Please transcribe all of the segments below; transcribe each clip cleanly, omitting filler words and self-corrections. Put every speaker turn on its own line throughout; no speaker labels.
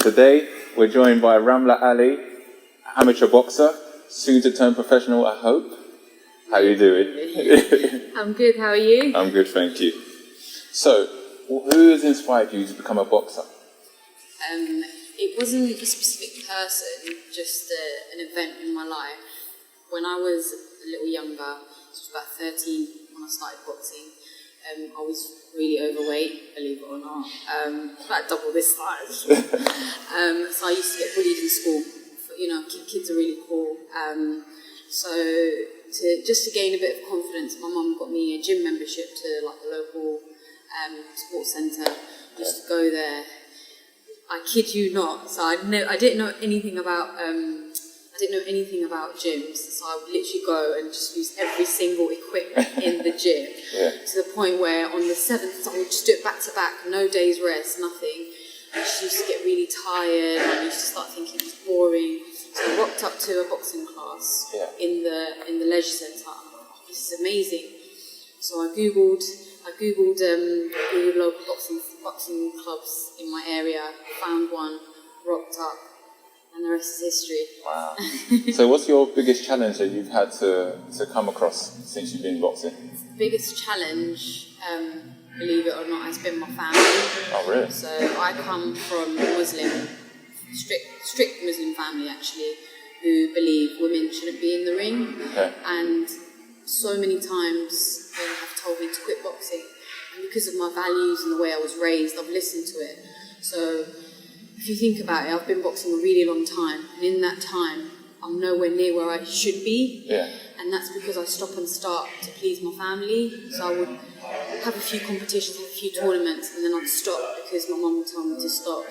Today, we're joined by Ramla Ali, amateur boxer, soon to turn professional, I hope. How are you doing?
I'm good, how are you?
I'm good, thank you. So, who has inspired you to become a boxer?
It wasn't a specific person, just an event in my life. When I was a little younger, I was about 13 when I started boxing. I was really overweight, believe it or not, about double this size. So I used to get bullied in school. You know, kids are really cool. So just to gain a bit of confidence, my mum got me a gym membership to like the local sports centre. I used to go there. I kid you not. So I didn't know anything about gyms. So I would literally go and just use every single equipment in the gym.
Yeah.
To the point where on the 7th I would just do it back to back, no days rest, nothing. I just used to get really tired. I used to start thinking it was boring. So I rocked up to a boxing class in the leisure centre. Oh, this is amazing. So I googled local boxing clubs in my area, found one, rocked up, and the rest is history.
Wow. So what's your biggest challenge that you've had to come across since you've been boxing?
The biggest challenge, believe it or not, has been my family.
Oh, really?
So I come from a strict Muslim family actually, who believe women shouldn't be in the ring.
Okay.
And so many times they have told me to quit boxing. And because of my values and the way I was raised, I've listened to it. So if you think about it, I've been boxing a really long time. And in that time, I'm nowhere near where I should be.
Yeah.
And that's because I stop and start to please my family. So I would have a few competitions, have a few tournaments, and then I'd stop because my mum would tell me to stop.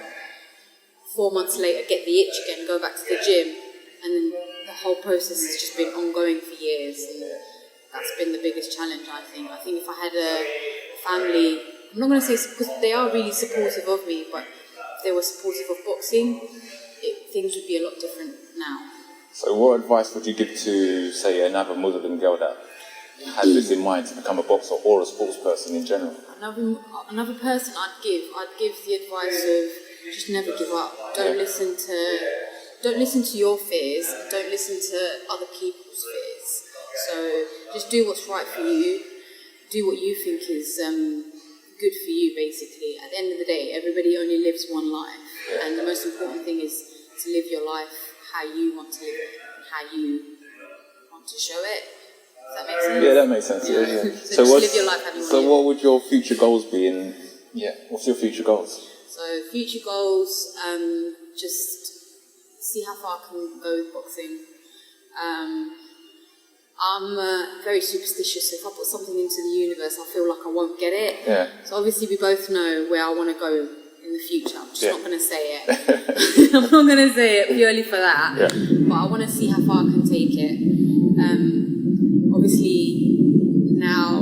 4 months later, get the itch again, go back to the gym. And then the whole process has just been ongoing for years. And that's been the biggest challenge, I think. I think if I had a family, I'm not going to say, because they are really supportive of me, but if they were supportive of boxing, things would be a lot different now. So
what advice would you give to, say, another Muslim girl that has this in mind to become a boxer or a sports person in general?
Another person I'd give the advice of just never give up. Don't listen to your fears. Don't listen to other people's fears. So just do what's right for you. Do what you think is good for you, basically. At the end of the day, everybody only lives one life. And the most important thing is to live your life how you want to live it, how you want to show it. Does that make sense?
Yeah, that makes sense. Yeah.
So just live your life how you want to live it.
What would your future goals be? What's your future goals?
So future goals, just see how far I can go with boxing. I'm very superstitious. If I put something into the universe, I feel like I won't get it.
Yeah.
So obviously we both know where I want to go in the future. I'm just not going to say it. I'm not going to say it purely for that. Yeah. But I want to see how far I can take it. Obviously now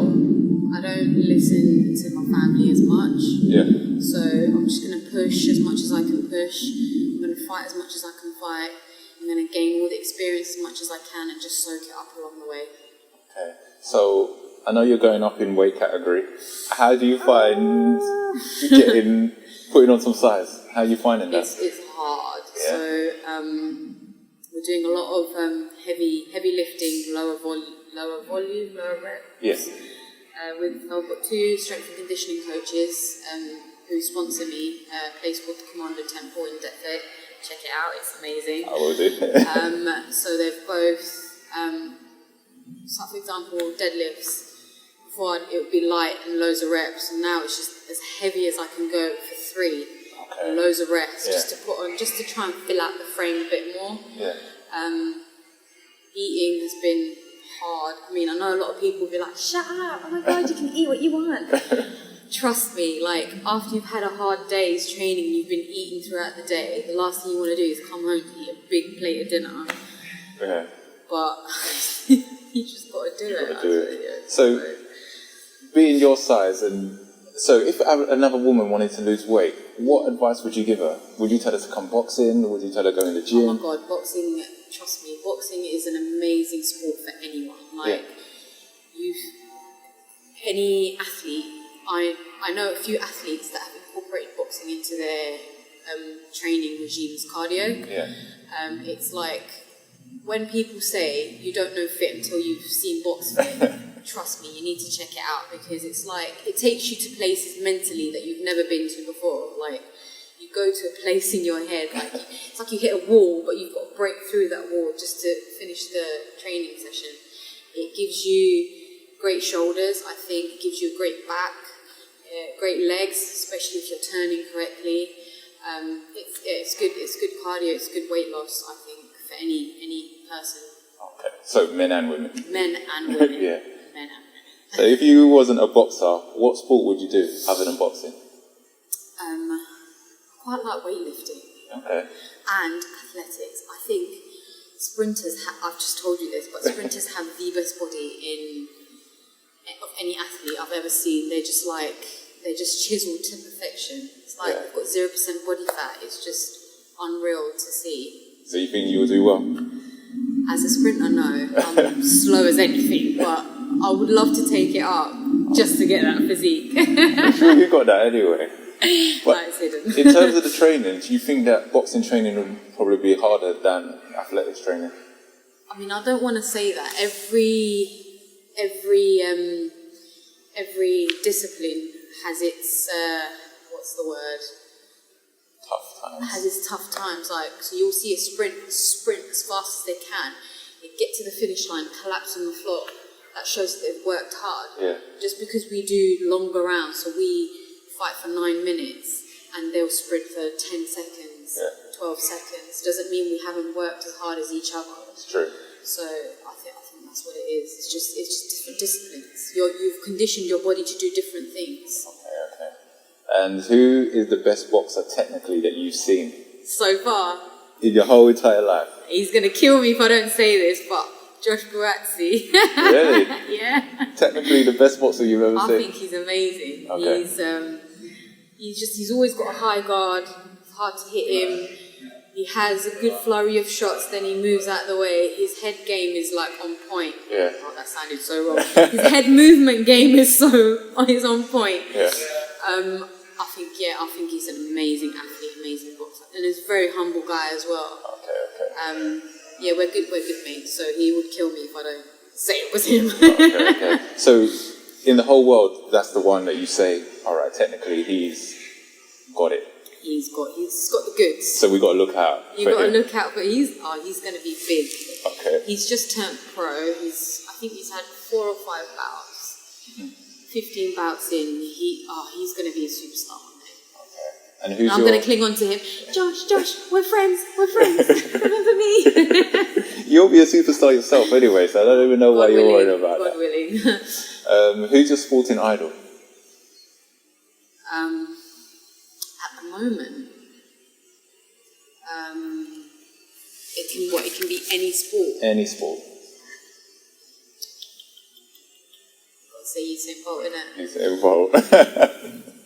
I don't listen to my family as much. Yeah. So I'm just going to push as much as I can push. I'm going to fight as much as I can fight. I'm going to gain all the experience as much as I can and just soak it up along the way. Okay.
So I know you're going up in weight category. How do you find putting on some size? How are you finding that?
It's hard. Yeah. So we're doing a lot of heavy lifting, lower volume, lower reps.
Yes.
I've got 2 strength and conditioning coaches who sponsor me. A place called the Commando Temple in Deptford. Check it out, it's amazing.
I will do.
So they've both, so for example, deadlifts. Before it would be light and loads of reps, and now it's just as heavy as I can go for 3. Okay. And loads of reps just to put on, just to try and fill out the frame a bit more. Yeah. Eating has been hard. I mean, I know a lot of people will be like, shut up, oh my God, you can eat what you want. Trust me, like, after you've had a hard day's training, you've been eating throughout the day, the last thing you want to do is come home to eat a big plate of dinner. Yeah. But you just got to do it. Yeah.
So, being your size, and so if another woman wanted to lose weight, what advice would you give her? Would you tell her to come boxing? Would you tell her to go in the gym?
Oh my God, boxing, trust me, boxing is an amazing sport for anyone. Like, any athlete, I know a few athletes that have incorporated boxing into their training regimes, cardio.
Yeah.
It's like when people say you don't know fit until you've seen box fit. Trust me, you need to check it out, because it's like it takes you to places mentally that you've never been to before. Like you go to a place in your head, like it's like you hit a wall, but you've got to break through that wall just to finish the training session. It gives you great shoulders, I think. It gives you a great back, great legs, especially if you're turning correctly. It's good. It's good cardio. It's good weight loss, I think, for any person.
Okay. So men and women.
Men and women.
Yeah.
Men and women.
So if you wasn't a boxer, what sport would you do other than boxing?
Quite like weightlifting.
Okay.
And athletics. I think sprinters, I've just told you this, but sprinters have the best body of any athlete I've ever seen. They're just chiseled to perfection. It's like they've got 0% body fat. It's just unreal to see.
So you think you will do well?
As a sprinter, no. I'm slow as anything, but I would love to take it up just to get that physique.
I'm sure you got that anyway. But
no, it's hidden.
in terms of the training, do you think that boxing training would probably be harder than athletics training?
I mean, I don't want to say that. Every discipline has its what's the word?
Tough times.
Has its tough times. Like, so you'll see a sprint as fast as they can. They get to the finish line, collapse on the floor. That shows that they've worked hard.
Yeah.
Just because we do longer rounds, so we fight for 9 minutes and they'll sprint for 10 seconds, 12 seconds, doesn't mean we haven't worked as hard as each other.
That's true.
So I think that's what it is. It's just different disciplines. You've conditioned your body to do different things.
Okay. And who is the best boxer technically that you've seen?
So far.
In your whole entire life?
He's going to kill me if I don't say this, but Josh Buatsi.
Really?
Yeah.
Technically the best boxer you've ever seen?
I think he's amazing.
Okay.
He's always got a high guard. It's hard to hit him. He has a good flurry of shots, then he moves out of the way. His head game is like on point.
Yeah.
Oh, that sounded so wrong. His head movement game is on point.
Yeah.
I think he's an amazing athlete, amazing boxer, and he's a very humble guy as well.
Okay.
Yeah, we're good mates, so he would kill me if I don't say it was him.
Okay. So, in the whole world, that's the one that you say, alright, technically he's got it.
He's got the goods.
So we got to look out.
You got to look out, but he's going to be big.
Okay.
He's just turned pro. I think he's had 4 or 5 bouts. 15 bouts in. He's going to be a superstar one day.
Okay. And
I'm going to cling on to him. Josh, we're friends. Remember me?
You'll be a superstar yourself anyway, so I don't even know why you're worried about
God
that.
willing.
Who's your sporting idol?
At the moment, it can be any sport.
Any sport.
I'd say Usain Bolt, innit?
Usain Bolt.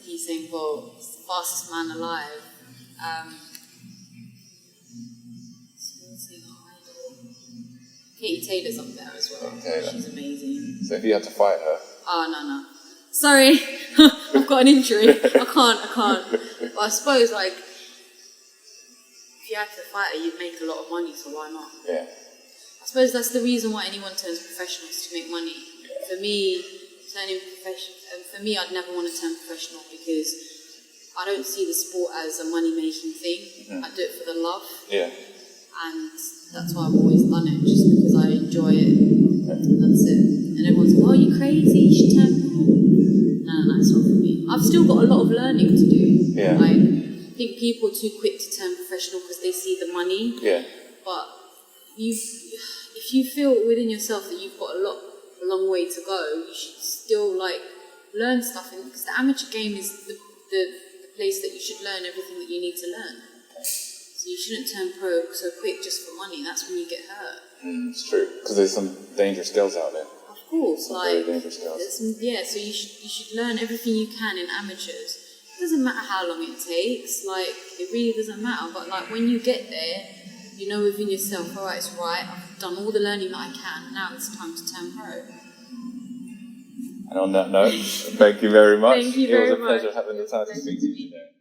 Usain Bolt, he's the fastest man alive. Sporting idol. Katie Taylor's up there as well. She's amazing.
So if you had to fight her?
Oh, no. Sorry, I've got an injury. I can't. But I suppose, like, if you had to fight her, you'd make a lot of money, so why not?
Yeah.
I suppose that's the reason why anyone turns professional, is to make money. Yeah. For me, I'd never want to turn professional because I don't see the sport as a money-making thing. Mm-hmm. I do it for the love. Yeah. And that's why I've always done it, just because I enjoy it. Okay. And that's it. And everyone's like, oh, you're crazy, you should turn pro. No, it's not for me. I've still got a lot of learning to do. Yeah. Like, I think people are too quick to turn professional because they see the money. Yeah. But if you feel within yourself that you've got a long way to go, you should still learn stuff, because the amateur game is the place that you should learn everything that you need to learn. So you shouldn't turn pro so quick just for money. That's when you get hurt.
It's true, because there's some dangerous girls out there.
Of course,
very dangerous girls.
So you should learn everything you can in amateurs. It doesn't matter how long it takes. It really doesn't matter. But when you get there, you know within yourself, alright, it's right. I've done all the learning that I can. Now it's time to turn pro.
And on that note, thank you very much.
Thank you very much.
It was a pleasure having the time to speak to you today.